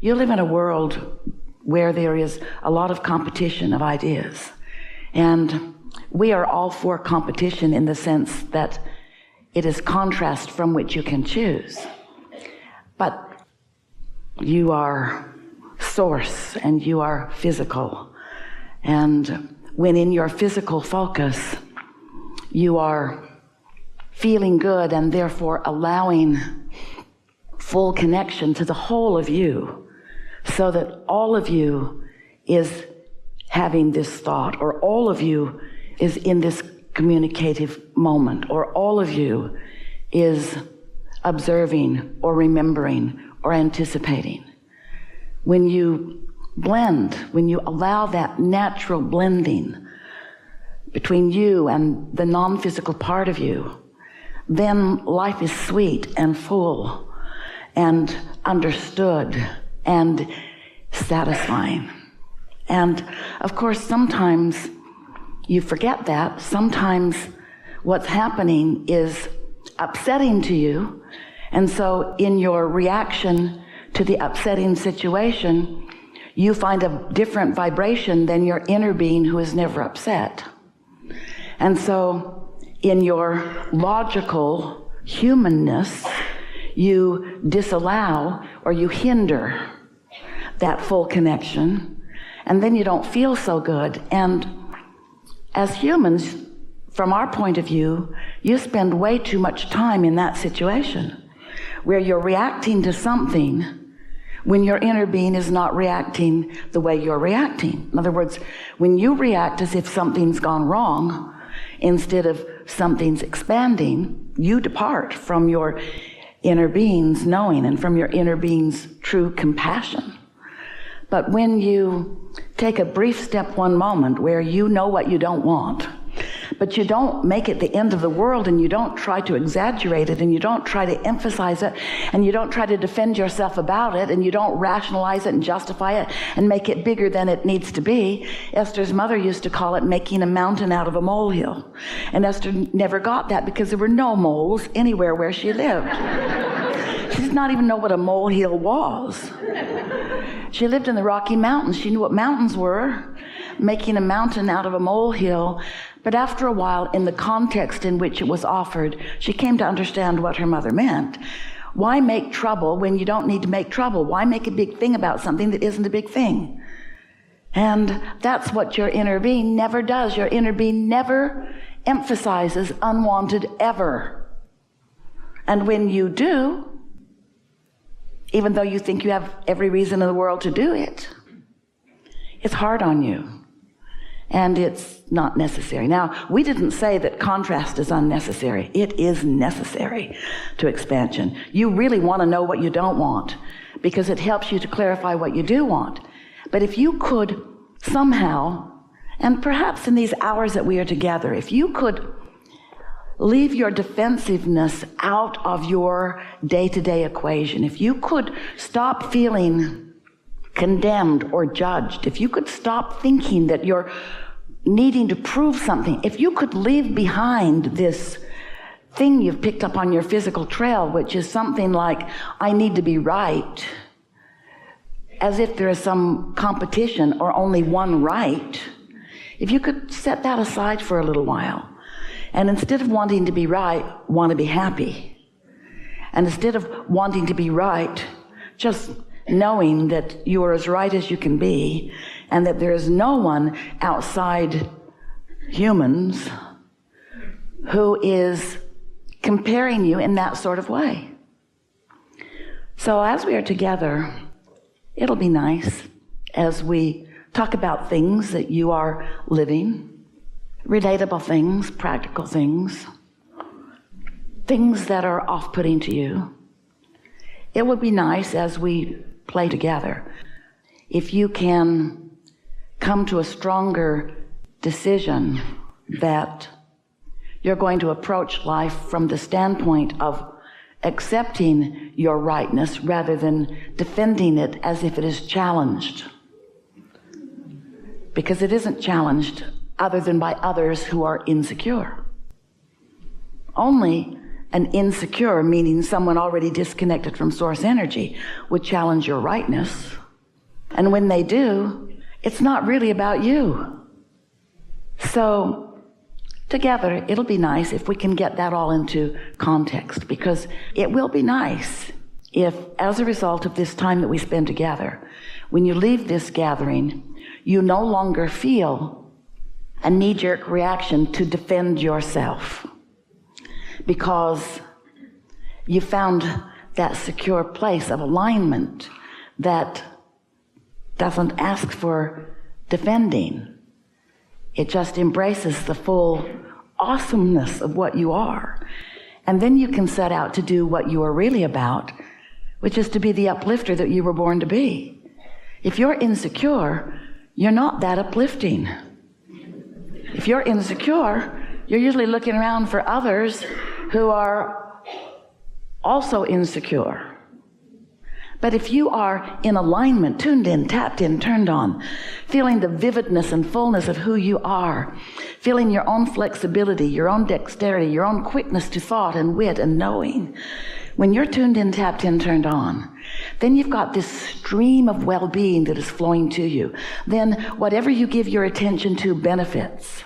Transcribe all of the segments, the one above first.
You live in a world where there is a lot of competition of ideas. And we are all for competition in the sense that it is contrast from which you can choose. But you are source and you are physical. And when in your physical focus, you are feeling good and therefore allowing full connection to the whole of you, so that all of you is having this thought, or all of you is in this communicative moment, or all of you is observing or remembering or anticipating. When you blend, when you allow that natural blending between you and the non-physical part of you, then life is sweet and full and understood and satisfying. And of course, sometimes you forget that. Sometimes what's happening is upsetting to you. And so in your reaction to the upsetting situation, you find a different vibration than your inner being who is never upset. And so in your logical humanness, you disallow or you hinder that full connection, and then you don't feel so good. And as humans, from our point of view, you spend way too much time in that situation where you're reacting to something when your inner being is not reacting the way you're reacting. In other words, when you react as if something's gone wrong, instead of something's expanding, you depart from your inner being's knowing and from your inner being's true compassion. But when you take a brief step one moment where you know what you don't want, but you don't make it the end of the world, and you don't try to exaggerate it, and you don't try to emphasize it, and you don't try to defend yourself about it, and you don't rationalize it and justify it and make it bigger than it needs to be. Esther's mother used to call it making a mountain out of a molehill. And Esther never got that because there were no moles anywhere where she lived. She did not even know what a molehill was. She lived in the Rocky Mountains. She knew what mountains were, making a mountain out of a molehill. But after a while, in the context in which it was offered, she came to understand what her mother meant. Why make trouble when you don't need to make trouble? Why make a big thing about something that isn't a big thing? And that's what your inner being never does. Your inner being never emphasizes unwanted ever. And when you do, even though you think you have every reason in the world to do it, it's hard on you. And it's not necessary. Now, we didn't say that contrast is unnecessary. It is necessary to expansion. You really want to know what you don't want because it helps you to clarify what you do want. But if you could somehow, and perhaps in these hours that we are together, if you could leave your defensiveness out of your day-to-day equation, if you could stop feeling condemned or judged, if you could stop thinking that you're needing to prove something, if you could leave behind this thing you've picked up on your physical trail, which is something like, I need to be right, as if there is some competition or only one right, if you could set that aside for a little while, and instead of wanting to be right, want to be happy, and instead of wanting to be right, just knowing that you are as right as you can be, and that there is no one outside humans who is comparing you in that sort of way. So as we are together, it'll be nice as we talk about things that you are living, relatable things, practical things, things that are off-putting to you. It would be nice as we play together if you can come to a stronger decision that you're going to approach life from the standpoint of accepting your rightness rather than defending it as if it is challenged. Because it isn't challenged other than by others who are insecure. Only an insecure, meaning someone already disconnected from source energy, would challenge your rightness. And when they do, it's not really about you. So together, it'll be nice if we can get that all into context, because it will be nice if, as a result of this time that we spend together, when you leave this gathering, you no longer feel a knee-jerk reaction to defend yourself, because you found that secure place of alignment that doesn't ask for defending. It just embraces the full awesomeness of what you are. And then you can set out to do what you are really about, which is to be the uplifter that you were born to be. If you're insecure, you're not that uplifting. If you're insecure, you're usually looking around for others who are also insecure. But if you are in alignment, tuned in, tapped in, turned on, feeling the vividness and fullness of who you are, feeling your own flexibility, your own dexterity, your own quickness to thought and wit and knowing, when you're tuned in, tapped in, turned on, then you've got this stream of well-being that is flowing to you. Then whatever you give your attention to benefits.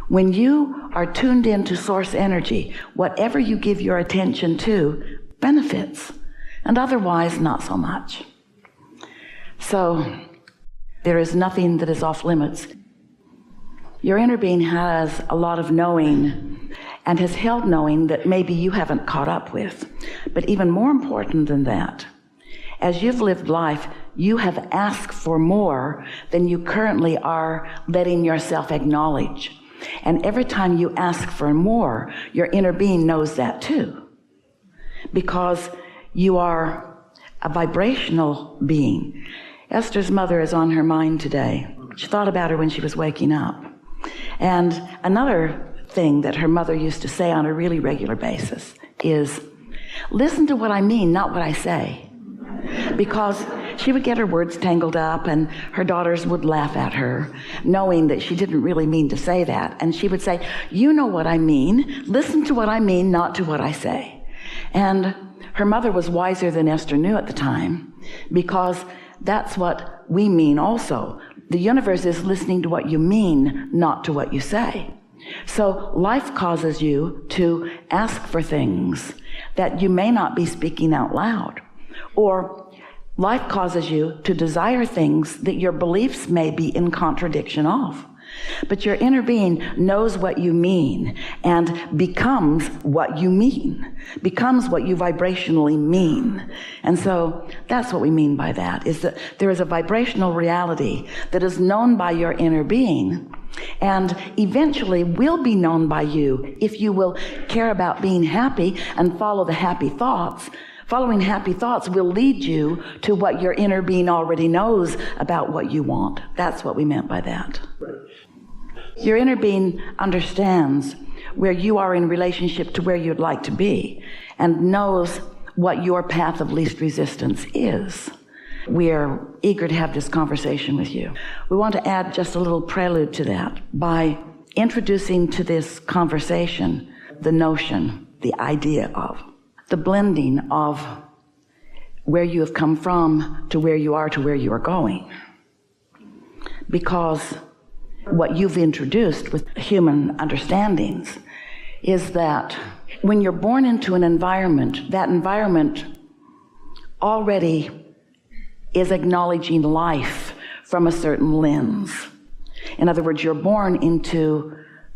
When you are tuned into source energy, whatever you give your attention to benefits, and otherwise not so much. So there is nothing that is off limits. Your inner being has a lot of knowing and has held knowing that maybe you haven't caught up with. But even more important than that, as you've lived life, you have asked for more than you currently are letting yourself acknowledge. And every time you ask for more, your inner being knows that too. Because you are a vibrational being. Esther's mother is on her mind today. She thought about her when she was waking up. And another thing that her mother used to say on a really regular basis is, listen to what I mean, not what I say. Because she would get her words tangled up and her daughters would laugh at her, knowing that she didn't really mean to say that. And she would say, you know what I mean, listen to what I mean, not to what I say. And her mother was wiser than Esther knew at the time, because that's what we mean also. The universe is listening to what you mean, not to what you say. So life causes you to ask for things that you may not be speaking out loud. Or life causes you to desire things that your beliefs may be in contradiction of. But your inner being knows what you mean and becomes what you mean, becomes what you vibrationally mean. And so that's what we mean by that, is that there is a vibrational reality that is known by your inner being and eventually will be known by you if you will care about being happy and follow the happy thoughts. Following happy thoughts will lead you to what your inner being already knows about what you want. That's what we meant by that. Your inner being understands where you are in relationship to where you'd like to be and knows what your path of least resistance is. We are eager to have this conversation with you. We want to add just a little prelude to that by introducing to this conversation the notion, the idea of the blending of where you have come from to where you are to where you are going. Because what you've introduced with human understandings is that when you're born into an environment, that environment already is acknowledging life from a certain lens. In other words, you're born into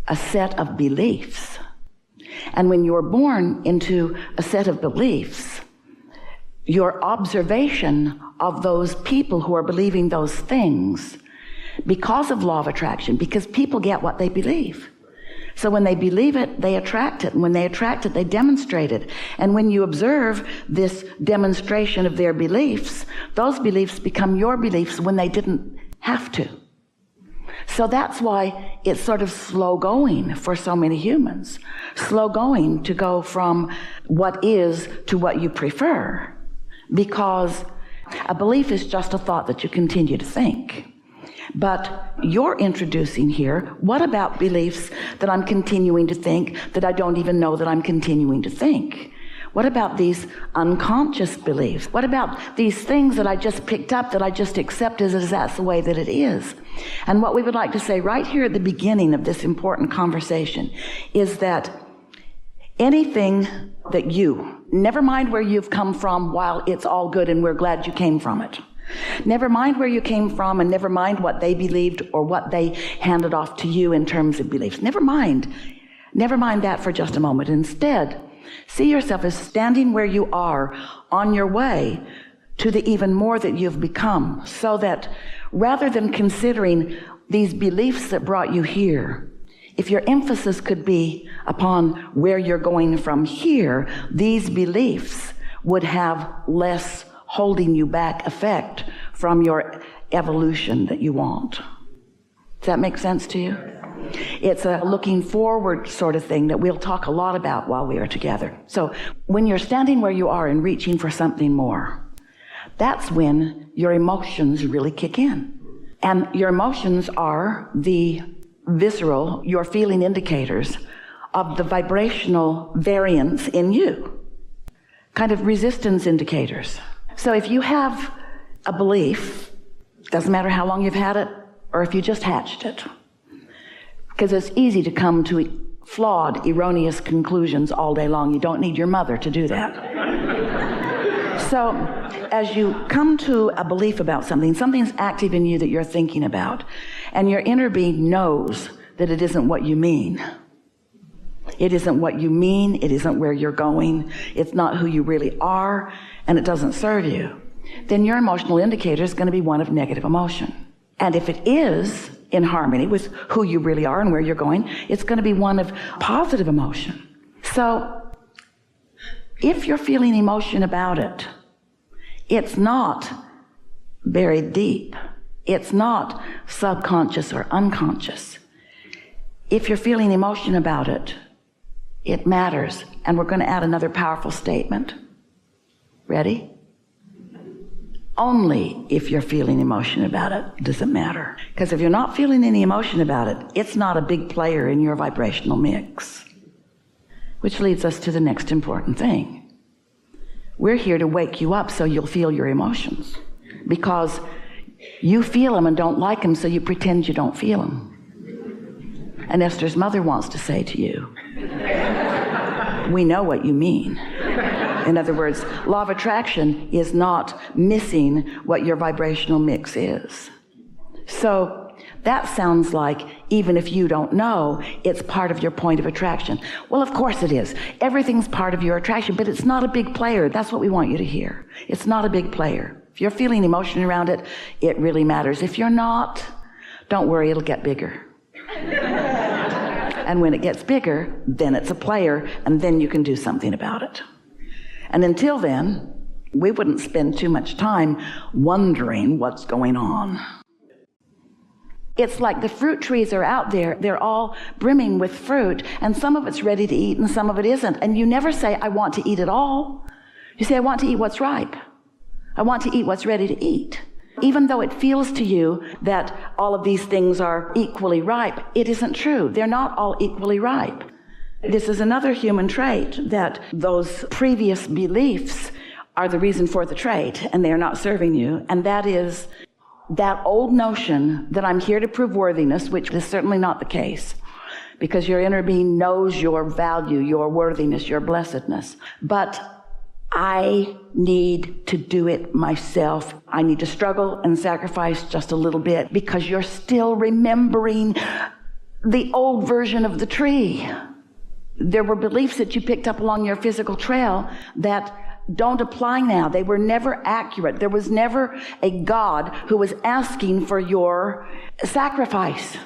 a set of beliefs. And when you're born into a set of beliefs, your observation of those people who are believing those things, because of law of attraction, because people get what they believe. So when they believe it, they attract it. And when they attract it, they demonstrate it. And when you observe this demonstration of their beliefs, those beliefs become your beliefs when they didn't have to. So that's why it's sort of slow going for so many humans. Slow going to go from what is to what you prefer. Because a belief is just a thought that you continue to think. But you're introducing here, what about beliefs that I'm continuing to think that I don't even know that I'm continuing to think? What about these unconscious beliefs? What about these things that I just picked up that I just accept as that's the way that it is? And what we would like to say right here at the beginning of this important conversation is that anything that you, never mind where you've come from while it's all good and we're glad you came from it. Never mind where you came from and never mind what they believed or what they handed off to you in terms of beliefs. Never mind that for just a moment. Instead, see yourself as standing where you are on your way to the even more that you've become, so that rather than considering these beliefs that brought you here, if your emphasis could be upon where you're going from here, these beliefs would have less holding you back effect from your evolution that you want. Does that make sense to you? It's a looking forward sort of thing that we'll talk a lot about while we are together. So when you're standing where you are and reaching for something more, that's when your emotions really kick in. And your emotions are the visceral, your feeling indicators of the vibrational variance in you, kind of resistance indicators. So if you have a belief, doesn't matter how long you've had it or if you just hatched it, because it's easy to come to flawed, erroneous conclusions all day long. You don't need your mother to do that. So as you come to a belief about something, something's active in you that you're thinking about, and your inner being knows that it isn't what you mean. It isn't what you mean. It isn't where you're going. It's not who you really are, and it doesn't serve you. Then your emotional indicator is going to be one of negative emotion. And if it is in harmony with who you really are and where you're going, it's going to be one of positive emotion. So if you're feeling emotion about it, it's not buried deep. It's not subconscious or unconscious. If you're feeling emotion about it, it matters. And we're going to add another powerful statement. Ready? Only if you're feeling emotion about it does it matter. Because if you're not feeling any emotion about it, it's not a big player in your vibrational mix. Which leads us to the next important thing. We're here to wake you up so you'll feel your emotions. Because you feel them and don't like them, so you pretend you don't feel them. And Esther's mother wants to say to you, we know what you mean. In other words, law of attraction is not missing what your vibrational mix is. So that sounds like, even if you don't know, it's part of your point of attraction. Well, of course it is. Everything's part of your attraction, but it's not a big player. That's what we want you to hear. It's not a big player. If you're feeling emotion around it, it really matters. If you're not, don't worry, it'll get bigger. And when it gets bigger, then it's a player, and then you can do something about it. And until then, we wouldn't spend too much time wondering what's going on. It's like the fruit trees are out there. They're all brimming with fruit, and some of it's ready to eat and some of it isn't. And you never say, I want to eat it all. You say, I want to eat what's ripe. I want to eat what's ready to eat. Even though it feels to you that all of these things are equally ripe, it isn't true. They're not all equally ripe. This is another human trait, that those previous beliefs are the reason for the trait, and they are not serving you. And that is that old notion that I'm here to prove worthiness, which is certainly not the case, because your inner being knows your value, your worthiness, your blessedness. But I need to do it myself. I need to struggle and sacrifice just a little bit, because you're still remembering the old version of the tree. There were beliefs that you picked up along your physical trail that don't apply now. They were never accurate. There was never a God who was asking for your sacrifice.